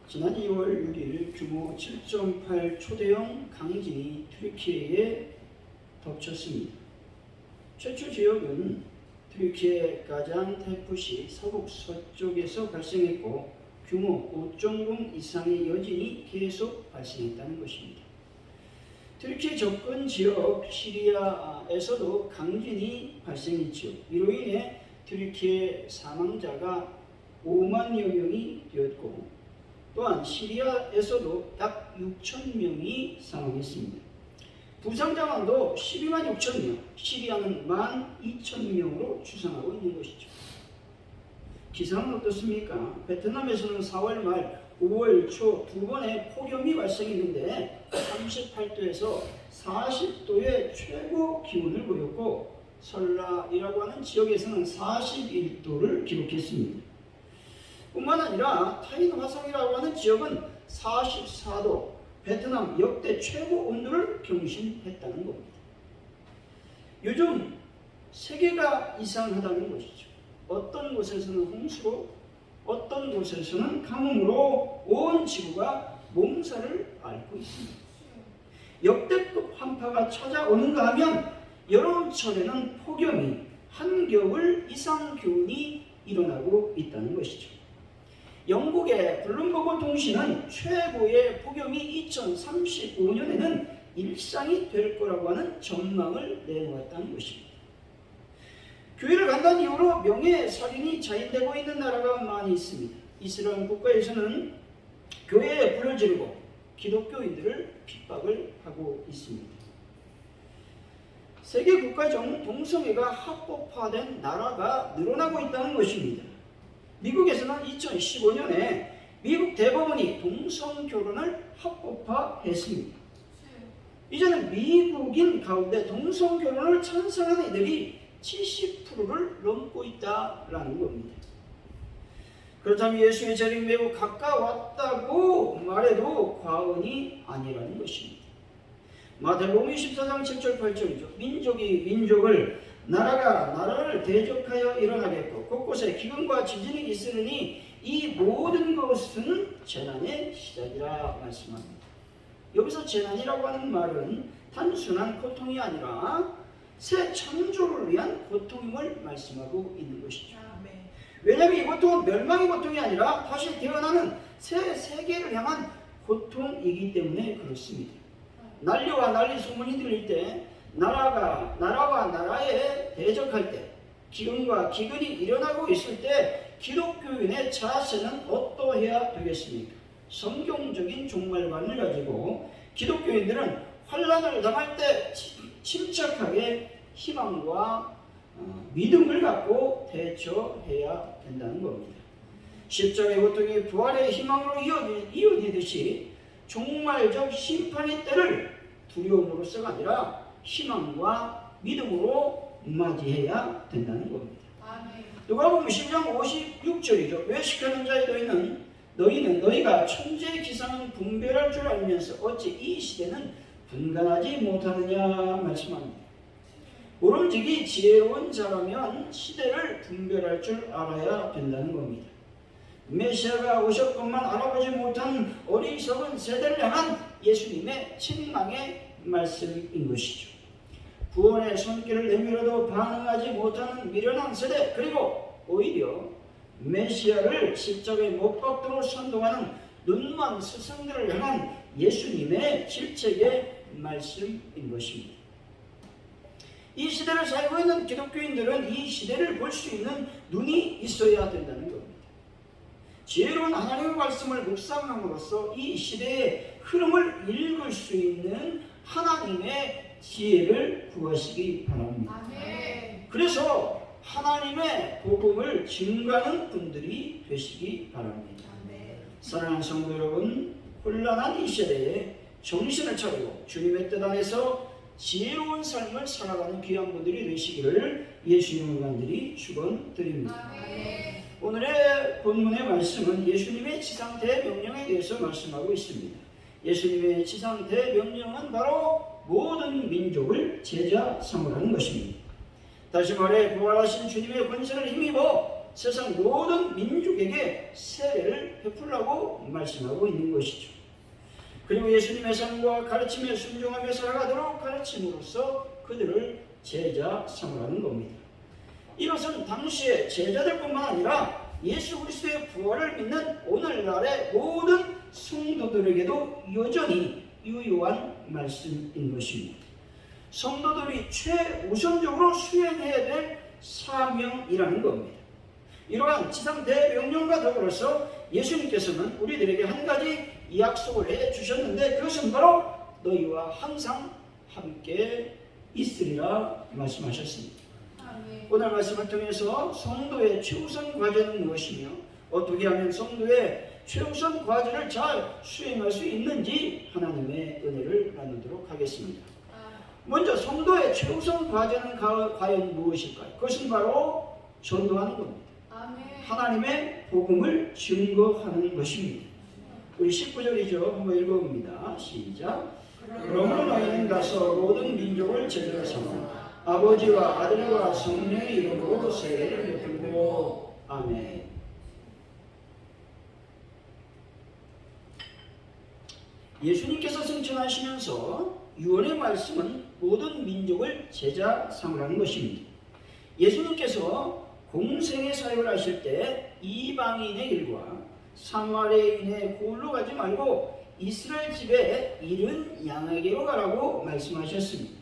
지난 2월 6일 규모 7.8 초대형 강진이 튀르키예에 덮쳤습니다. 최초 지역은 튀르키예 가잔테프시 서북 서쪽에서 발생했고 규모 5.0 이상의 여진이 계속 발생했다는 것입니다. 튀르키예 접근 지역 시리아에서도 강진이 발생했지요. 이로 인해 튀르키예 사망자가 5만여 명이 되었고 또한 시리아에서도 약 6천 명이 사망했습니다. 부상자만도 12만 6천 명, 시리아는 12,000명으로 추산하고 있는 것이죠. 기상은 어떻습니까? 베트남에서는 4월 말 5월 초 두 번의 폭염이 발생했는데 38도에서 40도의 최고 기온을 보였고 설라이라고 하는 지역에서는 41도를 기록했습니다. 뿐만 아니라 타인 화성이라고 하는 지역은 44도, 베트남 역대 최고 온도를 경신했다는 겁니다. 요즘 세계가 이상하다는 것이죠. 어떤 곳에서는 홍수로, 어떤 곳에서는 가뭄으로 온 지구가 몸살을 앓고 있습니다. 역대급 한파가 찾아오는가 하면 여름철에는 폭염이 한겨울 이상 기온이 일어나고 있다는 것이죠. 영국의 블룸버그 통신은 최고의 폭염이 2035년에는 일상이 될 거라고 하는 전망을 내놓았다는 것입니다. 교회를 간다는 이유로 명예살인이 자인되고 있는 나라가 많이 있습니다. 이슬람 국가에서는 교회에 불을 지르고 기독교인들을 핍박을 하고 있습니다. 세계 국가 중 동성애가 합법화된 나라가 늘어나고 있다는 것입니다. 미국에서는 2015년에 미국 대법원이 동성결혼을 합법화했습니다. 이제는 미국인 가운데 동성결혼을 찬성하는 이들이 70%를 넘고 있다라는 겁니다. 그렇다면 예수의 재림이 매우 가까웠다고 말해도 과언이 아니라는 것입니다. 마태복음 24장 7절 8절이죠. 민족이 민족을 나라가 나라를 대적하여 일어나겠고 곳곳에 기근과 지진이 있으니 이 모든 것은 재난의 시작이라 말씀합니다. 여기서 재난이라고 하는 말은 단순한 고통이 아니라 새 창조를 위한 고통임을 말씀하고 있는 것이죠. 왜냐하면 이 고통은 멸망의 고통이 아니라 다시 태어나는 새 세계를 향한 고통이기 때문에 그렇습니다. 난리와 난리 소문이 들릴 때 나라와 나라에 대적할 때 기근과 기근이 일어나고 있을 때 기독교인의 자세는 어떠해야 되겠습니까? 성경적인 종말관을 가지고 기독교인들은 환난을 당할 때 침착하게 희망과 믿음을 갖고 대처해야 된다는 겁니다. 십자가의 고통이 부활의 희망으로 이어지듯이 종말적 심판의 때를 두려움으로서가 아니라 희망과 믿음으로 맞이해야 된다는 겁니다. 누가복음 10장 56절이죠. 외식하는 자의 너희는 너희가 천재의 기상은 분별할 줄 알면서 어찌 이 시대는 분간하지 못하느냐 말씀합니다. 오름지기 지혜로운 자라면 시대를 분별할 줄 알아야 된다는 겁니다. 메시아가 오셨건만 알아보지 못한 어리석은 세대를 향한 예수님의 책망의 말씀인 것이죠. 구원의 손길을 내밀어도 반응하지 못하는 미련한 세대, 그리고 오히려 메시아를 십자가에 못 박도록 선동하는 눈먼 스승들을 향한 예수님의 질책의 말씀인 것입니다. 이 시대를 살고 있는 기독교인들은 이 시대를 볼 수 있는 눈이 있어야 된다는 겁니다. 지혜로운 하나님의 말씀을 묵상함으로써 이 시대의 흐름을 읽을 수 있는 하나님의 지혜를 구하시기 바랍니다. 그래서 하나님의 복음을 증거하는 분들이 되시기 바랍니다. 사랑하는 성도 여러분, 혼란한 이 시대에 정신을 차리고 주님의 뜻 안에서 지혜로운 삶을 살아가는 귀한 분들이 되시기를 예수님을 간절히 축원드립니다. 오늘의 본문의 말씀은 예수님의 지상 대명령에 대해서 말씀하고 있습니다. 예수님의 지상 대명령은 바로 모든 민족을 제자 삼으라는 것입니다. 다시 말해 부활하신 주님의 권세를 힘입어 세상 모든 민족에게 세례를 베풀라고 말씀하고 있는 것이죠. 그리고 예수님의 삶과 가르침에 순종하며 살아가도록 가르침으로써 그들을 제자 삼으라는 겁니다. 이것은 당시의 제자들뿐만 아니라 예수 그리스도의 부활을 믿는 오늘날의 모든 성도들에게도 여전히 유효한 말씀인 것입니다. 성도들이 최우선적으로 수행해야 될 사명이라는 겁니다. 이러한 지상 대명령과 더불어서 예수님께서는 우리들에게 한 가지 약속을 해주셨는데 그것은 바로 너희와 항상 함께 있으리라 말씀하셨습니다. 오늘 말씀을 통해서 성도의 최우선 과제는 무엇이며 어떻게 하면 성도의 최우선 과제를 잘 수행할 수 있는지 하나님의 은혜를 나누도록 하겠습니다. 먼저 성도의 최우선 과제는 과연 무엇일까요? 그것은 바로 전도하는 겁니다. 하나님의 복음을 증거하는 것입니다. 우리 19절이죠. 한번 읽어봅니다. 시작. 그러므로 너희는 가서 모든 민족을 제자로 삼아 아버지와 아들과 성령의 이름으로 세례를 베풀고. 아멘. 예수님께서 승천하시면서 유언의 말씀은 모든 민족을 제자 삼으라는 것입니다. 예수님께서 공생의 사역을 하실 때 이방인의 길과 사마리아인의 홀로 가지 말고 이스라엘 집에 잃은 양에게로 가라고 말씀하셨습니다.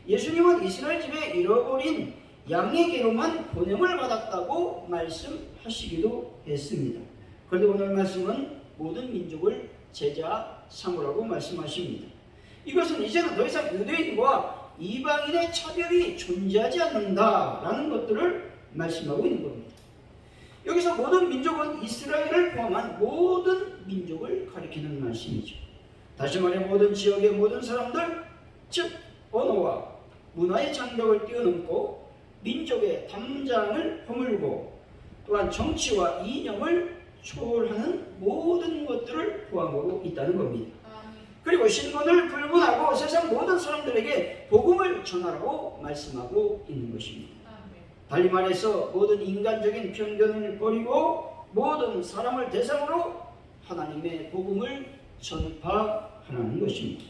예수님은 이스라엘 집에 잃어버린 양에게로만 보냄을 받았다고 말씀하시기도 했습니다. 그런데 오늘 말씀은 모든 민족을 제자 삼으라고 말씀하십니다. 이것은 이제는 더 이상 유대인과 이방인의 차별이 존재하지 않는다라는 것들을 말씀하고 있는 겁니다. 여기서 모든 민족은 이스라엘을 포함한 모든 민족을 가리키는 말씀이죠. 다시 말해 모든 지역의 모든 사람들, 즉 언어와 문화의 장벽을 뛰어넘고 민족의 담장을 허물고 또한 정치와 이념을 초월하는 모든 것들을 포함하고 있다는 겁니다. 그리고 신분을 불문하고 세상 모든 사람들에게 복음을 전하라고 말씀하고 있는 것입니다. 달리 말해서 모든 인간적인 편견을 버리고 모든 사람을 대상으로 하나님의 복음을 전파하는 것입니다.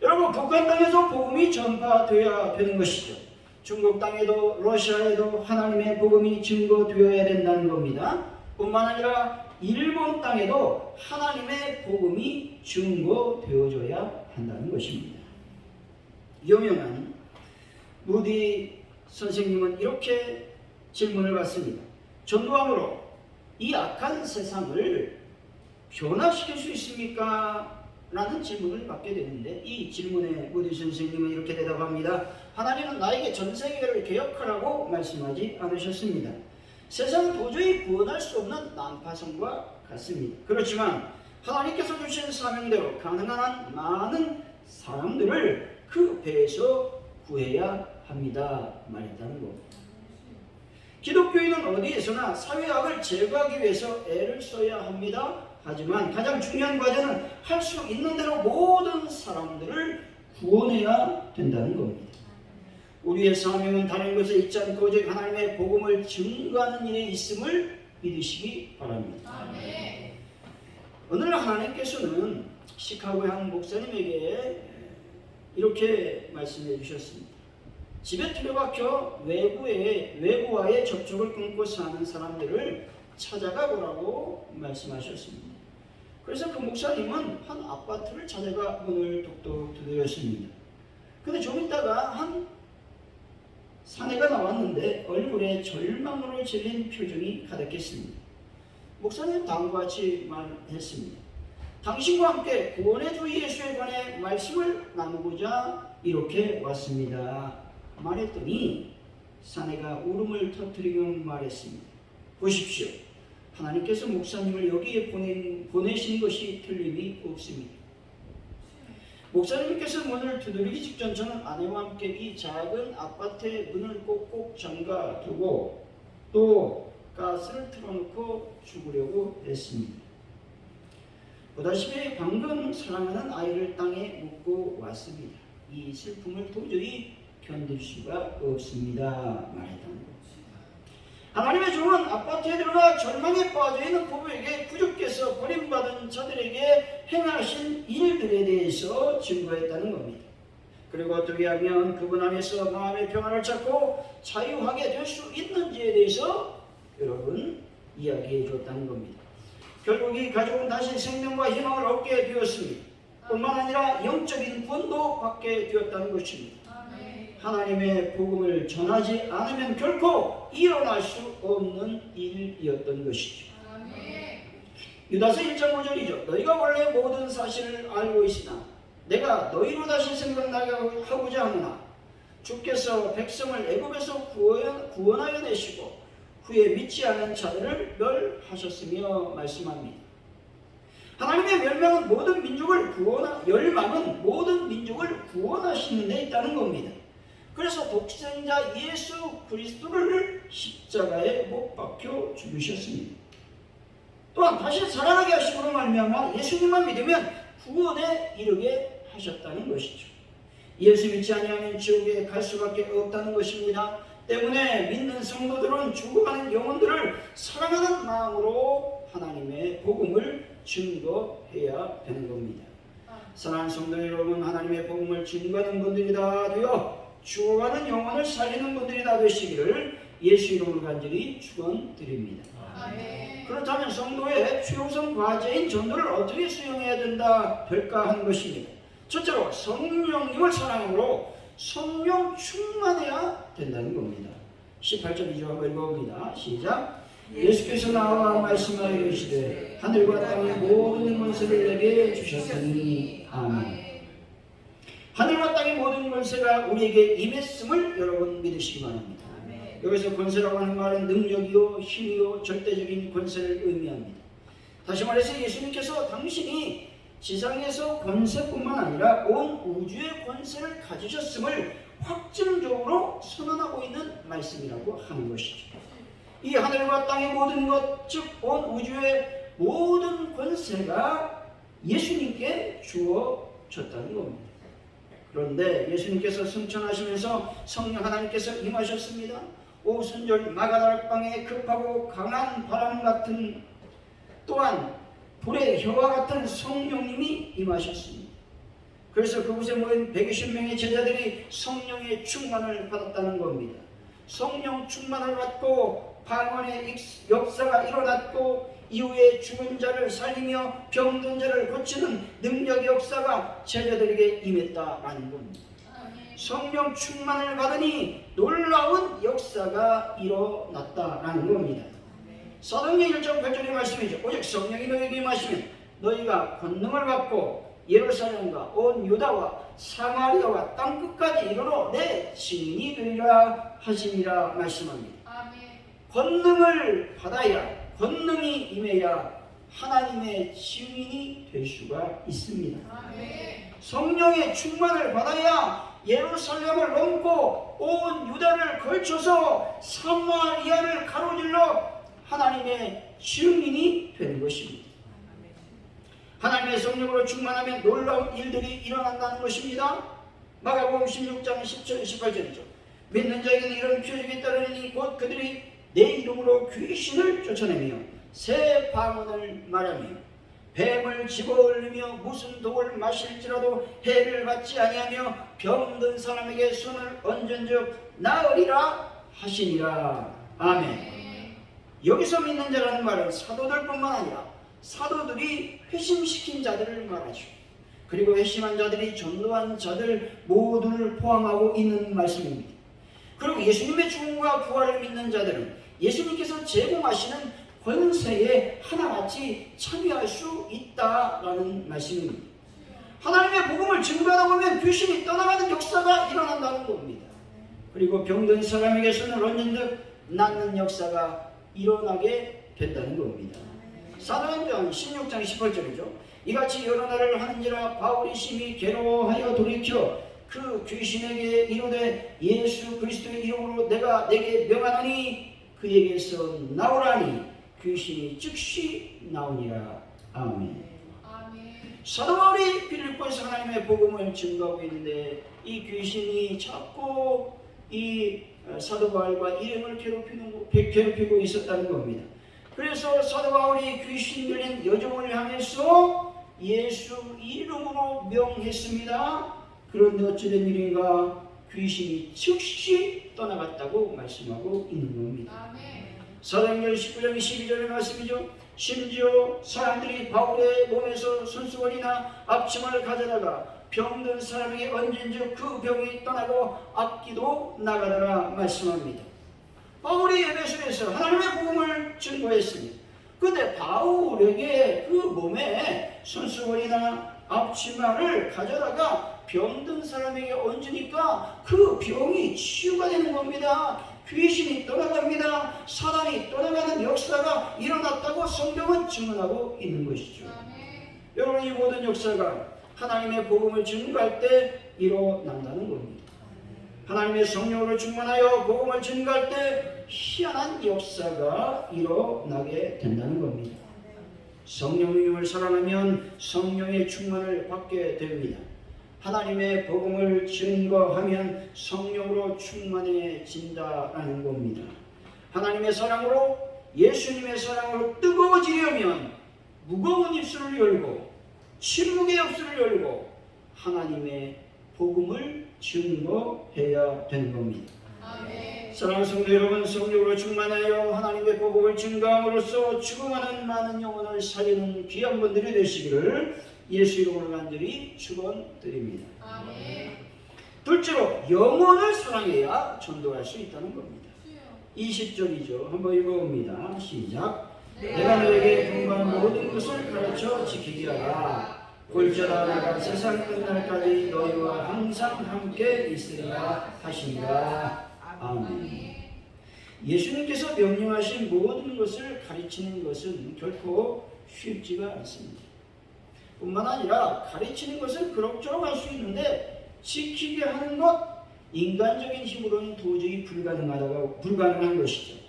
여러분, 북한 땅에서 복음이 전파되어야 되는 것이죠. 중국 땅에도 러시아에도 하나님의 복음이 증거되어야 된다는 겁니다. 뿐만 아니라 일본 땅에도 하나님의 복음이 증거되어져야 한다는 것입니다. 유명한 무디 선생님은 이렇게 질문을 받습니다. 전도함으로 이 악한 세상을 변화시킬 수 있습니까? 라는 질문을 받게 되는데 이 질문에 무디 선생님은 이렇게 대답합니다. 하나님은 나에게 전 세계를 개혁하라고 말씀하지 않으셨습니다. 세상은 도저히 구원할 수 없는 난파선과 같습니다. 그렇지만 하나님께서 주신 사명대로 가능한 한 많은 사람들을 그 배에서 구해야 합니다. 말했다는 겁니다. 기독교인은 어디에서나 사회악을 제거하기 위해서 애를 써야 합니다. 하지만 가장 중요한 과제는 할 수 있는 대로 모든 사람들을 구원해야 된다는 겁니다. 우리의 사명은 다른 것을 잊지 않고 오직 하나님의 복음을 증거하는 일에 있음을 믿으시기 바랍니다. 아멘. 오늘 하나님께서는 시카고의 한 목사님에게 이렇게 말씀해 주셨습니다. 집에 틀어박혀 외부와의 접촉을 끊고 사는 사람들을 찾아가 보라고 말씀하셨습니다. 그래서 그 목사님은 한 아파트를 찾아가 문을 톡톡 두드렸습니다. 근데 좀 있다가 한 사내가 나왔는데 얼굴에 절망으로 질린 표정이 가득했습니다. 목사님 다음과 같이 말했습니다. 당신과 함께 구원의 주 예수에 관해 말씀을 나누고자 이렇게 왔습니다. 말했더니 사내가 울음을 터뜨리며 말했습니다. 보십시오. 하나님께서 목사님을 여기에 보내신 것이 틀림이 없습니다. 목사님께서 문을 두드리기 직전 저는 아내와 함께 이 작은 아파트의 문을 꼭꼭 잠가 두고 또 가스를 틀어놓고 죽으려고 했습니다. 보다시피 방금 사랑하는 아이를 땅에 묻고 왔습니다. 이 슬픔을 도저히 견딜 수가 없습니다. 말했다는 것. 하나님의 종은 아파트에 들어가 절망에 빠져있는 부부에게 부족께서 예수님께서 버림받은 자들에게 행하신 일들에 대해서 증거했다는 겁니다. 그리고 어떻게 하면 그분 안에서 마음의 평안을 찾고 자유하게 될 수 있는지에 대해서 여러분 이야기해 줬다는 겁니다. 결국 이 가족은 다시 생명과 희망을 얻게 되었습니다. 뿐만 아니라 영적인 구원도 받게 되었다는 것입니다. 하나님의 복음을 전하지 않으면 결코 일어날 수 없는 일이었던 것이죠. 유다서 1장 5절이죠. 너희가 원래 모든 사실을 알고 있으나 내가 너희로 다시 생각나게 하고자 하노나 주께서 백성을 애굽에서 구원하여 내시고 후에 믿지 않은 자들을 멸하셨으며 말씀합니다. 하나님의 멸망은 모든 민족을 멸망은 모든 민족을 구원하시는 데 있다는 겁니다. 그래서 독생자 예수 그리스도를 십자가에 못 박혀 죽으셨습니다. 또한 다시 살아나게 하심으로 말미암아 예수님만 믿으면 구원에 이르게 하셨다는 것이죠. 예수 믿지 아니하면 지옥에 갈 수밖에 없다는 것입니다. 때문에 믿는 성도들은 죽어가는 영혼들을 사랑하는 마음으로 하나님의 복음을 증거해야 되는 겁니다. 사랑하는 성도 여러분, 하나님의 복음을 증거하는 분들이 다 되어 죽어가는 영혼을 살리는 분들이 다 되시기를 예수 이름으로 간절히 축원드립니다. 그렇다면 성도의 최우선 과제인 전도를 어떻게 수행해야 될까 하는 것입니다. 첫째로 성령님을 사랑으로 성령 충만해야 된다는 겁니다. 18절 2절 한번 읽어봅니다. 시작. 예수께서 나와 말씀하여 이르시되 하늘과 땅의 모든 권세를 내게 주셨으니 아멘. 하늘과 땅의 모든 권세가 우리에게 임했음을 여러분 믿으시기 바랍니다. 여기서 권세라고 하는 말은 능력이요 힘이요 절대적인 권세를 의미합니다. 다시 말해서 예수님께서 당신이 지상에서 권세뿐만 아니라 온 우주의 권세를 가지셨음을 확증적으로 선언하고 있는 말씀이라고 하는 것이죠. 이 하늘과 땅의 모든 것, 즉 온 우주의 모든 권세가 예수님께 주어졌다는 겁니다. 그런데 예수님께서 승천하시면서 성령 하나님께서 임하셨습니다. 오순절 마가다락방에 급하고 강한 바람 같은, 또한 불의 혀와 같은 성령님이 임하셨습니다. 그래서 그곳에 모인 120명의 제자들이 성령의 충만을 받았다는 겁니다. 성령 충만을 받고 방언의 역사가 일어났고 이후에 죽은 자를 살리며 병든 자를 고치는 능력의 역사가 제자들에게 임했다라는 겁니다. 성령 충만을 받으니 놀라운 역사가 일어났다라는 겁니다. 사도행전 1장 8절의 말씀이죠. 오직 성령이 너희에게 임하시면 너희가 권능을 받고 예루살렘과 온 유다와 사마리아와 땅끝까지 이르러 내 증인이 되리라 하시니라 말씀합니다. 권능을 받아야, 권능이 임해야 하나님의 증인이 될 수가 있습니다. 성령의 충만을 받아야 예루살렘을 넘고 온 유다를 걸쳐서 사마리아를 가로질러 하나님의 증인이 되는 것입니다. 하나님의 성령으로 충만하면 놀라운 일들이 일어난다는 것입니다. 마가복음 16장 10절 18절이죠. 믿는 자에게는 이런 표적이 따르니 곧 그들이 내 이름으로 귀신을 쫓아내며 새 방언을 말하며 뱀을 집어올리며 무슨 독을 마실지라도 해를 받지 아니하며 병든 사람에게 손을 얹은즉 나으리라 하시니라. 아멘. 여기서 믿는 자라는 말은 사도들뿐만 아니라 사도들이 회심시킨 자들을 말하죠. 그리고 회심한 자들이 전도한 자들 모두를 포함하고 있는 말씀입니다. 그리고 예수님의 죽음과 부활을 믿는 자들은 예수님께서 제공하시는 권세에 하나같이 참여할 수 있다라는 말씀입니다. 하나님의 복음을 증거하다 보면 귀신이 떠나가는 역사가 일어난다는 겁니다. 그리고 병든 사람에게 손을 얹은 듯 낫는 역사가 일어나게 된다는 겁니다. 사도행전 16장 18절이죠. 이같이 여러 날을 하는지라 바울이 심히 괴로워하여 돌이켜 그 귀신에게 이르되 예수 그리스도의 이름으로 내가 내게 명하노니 그에게서 나오라니 귀신이 즉시 나오니라. 아멘. 사도 바울이 빌립보에서 하나님의 복음을 증거하고 있는데 이 귀신이 자꾸 이 사도 바울과 일행을 괴롭히고 있었다는 겁니다. 그래서 사도 바울이 귀신 들린 여종을 향해서 예수 이름으로 명했습니다. 그런데 어찌된 일인가? 귀신이 즉시 떠나갔다고 말씀하고 있는 겁니다. 사도행전 19장 12절의 말씀이죠. 심지어 사람들이 바울의 몸에서 손수건이나 앞치마를 가져다가 병든 사람에게 얹은즉 그 병이 떠나고 악기도 나가더라 말씀합니다. 바울이 에베소에서 하나님의 복음을 증거했습니다. 그런데 바울에게 그 몸에 손수건이나 앞치마를 가져다가 병든 사람에게 얹으니까 그 병이 치유가 되는 겁니다. 귀신이 떠나갑니다. 사단이 떠나가는 역사가 일어났다고 성경은 증언하고 있는 것이죠. 여러분, 이 모든 역사가 하나님의 복음을 증거할 때 일어난다는 겁니다. 하나님의 성령으로 충만하여 복음을 증거할 때 희한한 역사가 일어나게 된다는 겁니다. 성령님을 사랑하면 성령의 충만을 받게 됩니다. 하나님의 복음을 증거하면 성령으로 충만해진다는 겁니다. 하나님의 사랑으로, 예수님의 사랑으로 뜨거워지려면 무거운 입술을 열고 침묵의 입술을 열고 하나님의 복음을 증거해야 되는 겁니다. 사랑하는 성도 여러분, 성령으로 충만하여 하나님의 복음을 증거함으로써 죽어가는 많은 영혼을 살리는 귀한 분들이 되시기를 예수 이름으로 간절히 축원드립니다. 둘째로, 영혼을 사랑해야 전도할 수 있다는 겁니다. 20절이죠. 한번 읽어봅니다. 시작. 내가 너에게 분부한 모든 것을 가르쳐 지키게 하라. 볼지어다 내가 세상 끝날까지 너희와 항상 함께 있으리라 하시니라. 아멘. 예수님께서 명령하신 모든 것을 가르치는 것은 결코 쉽지가 않습니다. 뿐만 아니라 가르치는 것은 그럭저럭 할 수 있는데 지키게 하는 것, 인간적인 힘으로는 도저히 불가능한 것이죠.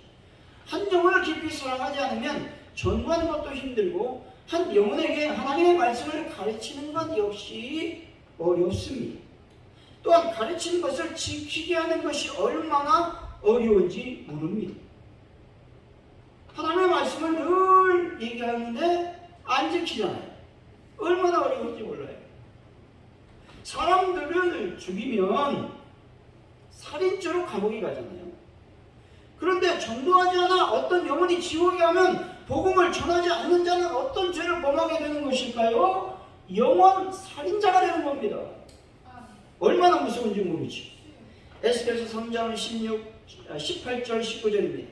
한 영혼을 깊이 사랑하지 않으면 전도하는 것도 힘들고 한 영혼에게 하나님의 말씀을 가르치는 것 역시 어렵습니다. 또한 가르치는 것을 지키게 하는 것이 얼마나 어려운지 모릅니다. 하나님의 말씀을 늘 얘기하는데 안 지키잖아요. 얼마나 어려운지 몰라요. 사람들을 죽이면 살인죄로 감옥에 가잖아요. 그런데 전도하지 않아 어떤 영혼이 지옥에 가면 복음을 전하지 않는 자는 어떤 죄를 범하게 되는 것일까요? 영원 살인자가 되는 겁니다. 얼마나 무서운지 모르지. 에스겔서 3장 18절 19절입니다.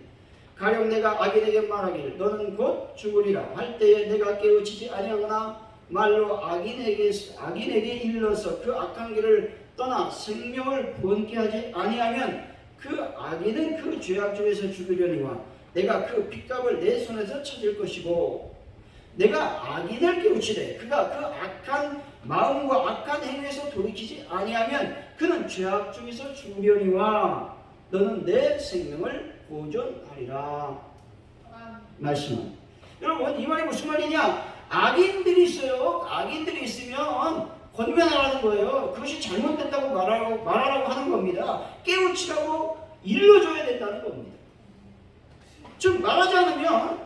가령 내가 악인에게 말하기를 너는 곧 죽으리라 할 때에 내가 깨우치지 아니하거나 말로 악인에게 일러서 그 악한 길을 떠나 생명을 구원케 하지 아니하면 그 악인은 그 죄악 중에서 죽으려니와 내가 그 핏값을 내 손에서 찾을 것이고 내가 악인을 깨우치되 그가 그 악한 마음과 악한 행위에서 돌이키지 아니하면 그는 죄악 중에서 죽으려니와 너는 내 생명을 보존하리라. 말씀은 여러분, 이 말이 무슨 말이냐? 악인들이 있어요. 악인들이 있으면 권면하라는 거예요. 그것이 잘못됐다고 말하라고 하는 겁니다. 깨우치라고 일러줘야 된다는 겁니다. 즉 말하지 않으면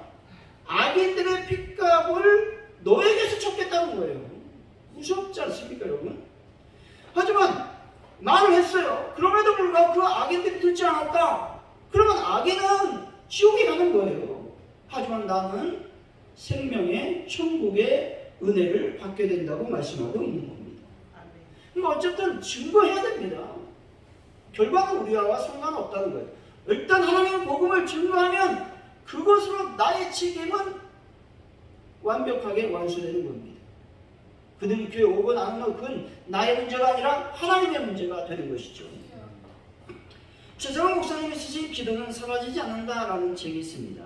악인들의 핏값을 너에게서 찾겠다는 거예요. 무섭지 않습니까, 여러분? 하지만 말을 했어요. 그럼에도 불구하고 그 악인들이 듣지 않았다. 그러면 악인은 지옥에 가는 거예요. 하지만 나는 생명의 천국의 은혜를 받게 된다고 말씀하고 있는 겁니다. 그러니까 어쨌든 증거해야 됩니다. 결과는 우리와 상관없다는 거예요. 일단 하나님의 복음을 증거하면 그것으로 나의 책임은 완벽하게 완수되는 겁니다. 그들이 교회 오건 안 오건 그건 나의 문제가 아니라 하나님의 문제가 되는 것이죠. 최정원 목사님이 쓰신 기도는 사라지지 않는다라는 책이 있습니다.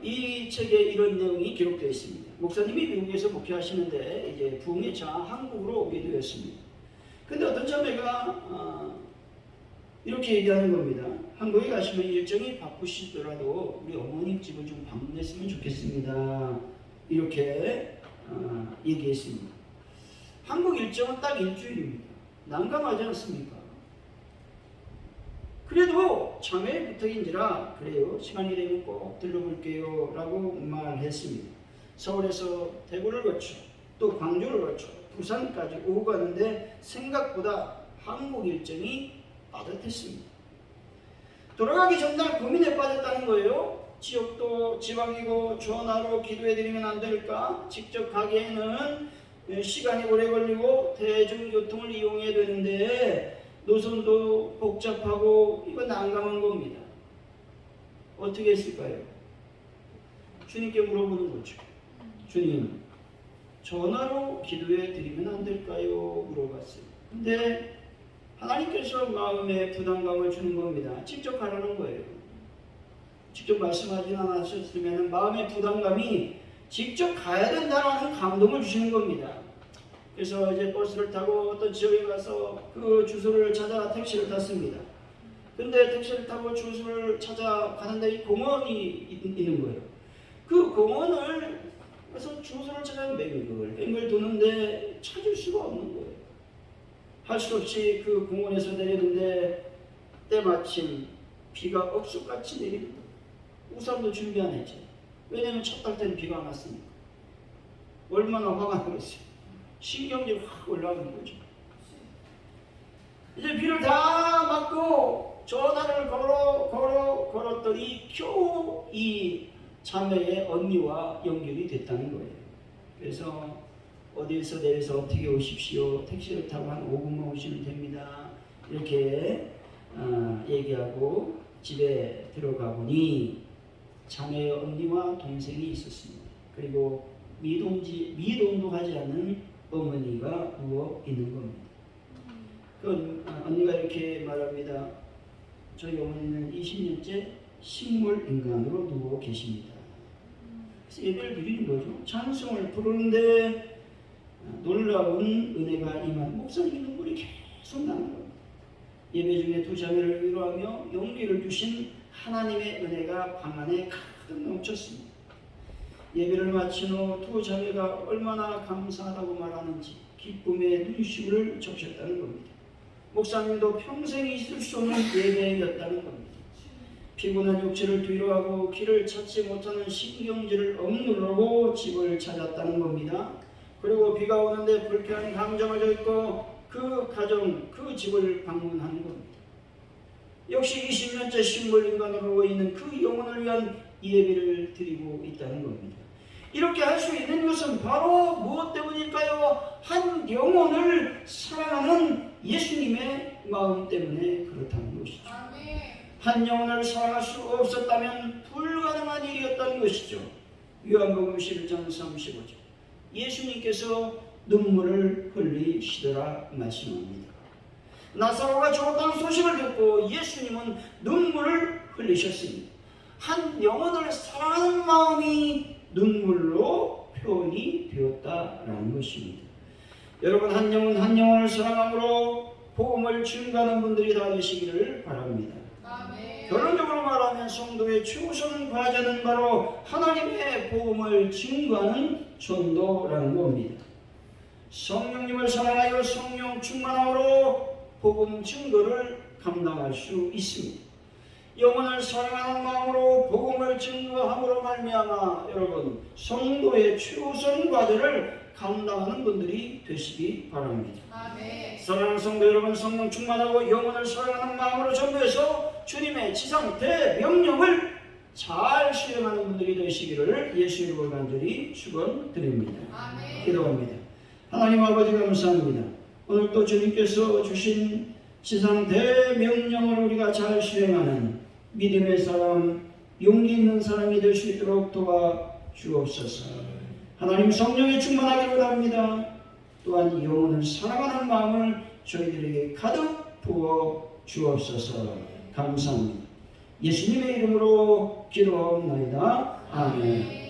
이 책에 이런 내용이 기록되어 있습니다. 목사님이 미국에서 목회하시는데 이제 부흥의 차 한국으로 오게 되었습니다. 근데 어떤 자매가 이렇게 얘기하는 겁니다. 한국에 가시면 일정이 바쁘시더라도 우리 어머님 집을 좀 방문했으면 좋겠습니다. 이렇게 얘기했습니다. 한국 일정은 딱 일주일입니다. 난감하지 않습니까? 그래도 자매의 부탁인지라 그래요. 시간이 되면 꼭 들러볼게요 라고 말했습니다. 서울에서 대구를 거쳐 또 광주를 거쳐 부산까지 오고 가는데 생각보다 한국 일정이 빠듯했습니다. 돌아가기 전날 고민에 빠졌다는 거예요. 지역도 지방이고 전화로 기도해드리면 안 될까? 직접 가기에는 시간이 오래 걸리고 대중교통을 이용해야 되는데 노선도 복잡하고 이건 난감한 겁니다. 어떻게 했을까요? 주님께 물어보는 거죠. 주님, 전화로 기도해 드리면 안 될까요? 물어봤어요. 근데 하나님께서 마음에 부담감을 주는 겁니다. 직접 가라는 거예요. 직접 말씀하지 않으셨으면 마음의 부담감이 직접 가야 된다는 감동을 주시는 겁니다. 그래서 이제 버스를 타고 어떤 지역에 가서 그 주소를 찾아 택시를 탔습니다. 근데 택시를 타고 주소를 찾아가는데 이 공원이 있는 거예요. 그 공원을 그래서 주소를 찾아 뱅글 도는데 찾을 수가 없는 거예요. 할 수 없이 그 공원에서 내리는데 때마침 비가 억수같이 내립니다. 우산도 준비 안 했죠. 왜냐하면 첫 달 때는 비가 안 왔으니까. 얼마나 화가 나겠어요. 신경질이 확 올라오는 거죠. 이제 비를 다 맞고 전화를 걸었더니 겨우 이 자매의 언니와 연결이 됐다는 거예요. 그래서 어디에서 내려서 어떻게 오십시오. 택시를 타고 한 5분만 오시면 됩니다. 이렇게 얘기하고 집에 들어가 보니 자매의 언니와 동생이 있었습니다. 그리고 미동도 하지 않는 어머니가 누워 있는 겁니다. 그 언니가 이렇게 말합니다. 저희 어머니는 20년째 식물인간으로 누워 계십니다. 그래서 예배를 드리는 거죠. 찬송을 부르는데 놀라운 은혜가 임한 목사님의 눈물이 계속 나는 겁니다. 예배 중에 두 자매를 위로하며 용기를 주신 하나님의 은혜가 방 안에 가득 넘쳤습니다. 예배를 마친 후 두 자매가 얼마나 감사하다고 말하는지 기쁨의 눈시울을 적셨다는 겁니다. 목사님도 평생 있을 수 없는 예배였다는 겁니다. 피곤한 육체를 뒤로하고 길을 찾지 못하는 신경질을 억누르고 집을 찾았다는 겁니다. 그리고 비가 오는데 불쾌한 감정을 겪고 그 가정, 그 집을 방문하는 겁니다. 역시 20년째 식물인간으로 있는 그 영혼을 위한 예배를 드리고 있다는 겁니다. 이렇게 할 수 있는 것은 바로 무엇 때문일까요? 한 영혼을 사랑하는 예수님의 마음 때문에 그렇다는 것이죠. 한 영혼을 사랑할 수 없었다면 불가능한 일이었다는 것이죠. 요한복음 11장 35절. 예수님께서 눈물을 흘리시더라 말씀합니다. 나사로가 죽었다는 소식을 듣고 예수님은 눈물을 흘리셨습니다. 한 영혼을 사랑하는 마음이 눈물로 표현이 되었다라는 것입니다. 여러분, 한 영혼 한 영혼을 사랑함으로 복음을 증거하는 분들이 다 되시기를 바랍니다. 아멘. 결론적으로 말하면 성도의 최우선 과제는 바로 하나님의 복음을 증거하는 전도라는 겁니다. 성령님을 사랑하여 성령 충만함으로 복음 증거를 감당할 수 있습니다. 영혼을 사랑하는 마음으로 복음을 증거함으로 말미암아 여러분 성도의 최우선 과제를 감당하는 분들이 되시기 바랍니다. 아멘. 사랑하는 성도 여러분, 성령 충만하고 영혼을 사랑하는 마음으로 전도해서 주님의 지상 대명령을 잘 수행하는 분들이 되시기를 예수 이름으로 간절히 축원드립니다. 아멘. 기도합니다. 하나님 아버지 감사합니다. 오늘 또 주님께서 주신 지상 대명령을 우리가 잘 수행하는 믿음의 사람, 용기 있는 사람이 될 수 있도록 도와주옵소서. 하나님 성령에 충만하기를 원합니다. 또한 영혼을 사랑하는 마음을 저희들에게 가득 부어 주옵소서. 감사합니다. 예수님의 이름으로 기도하옵나이다. 아멘.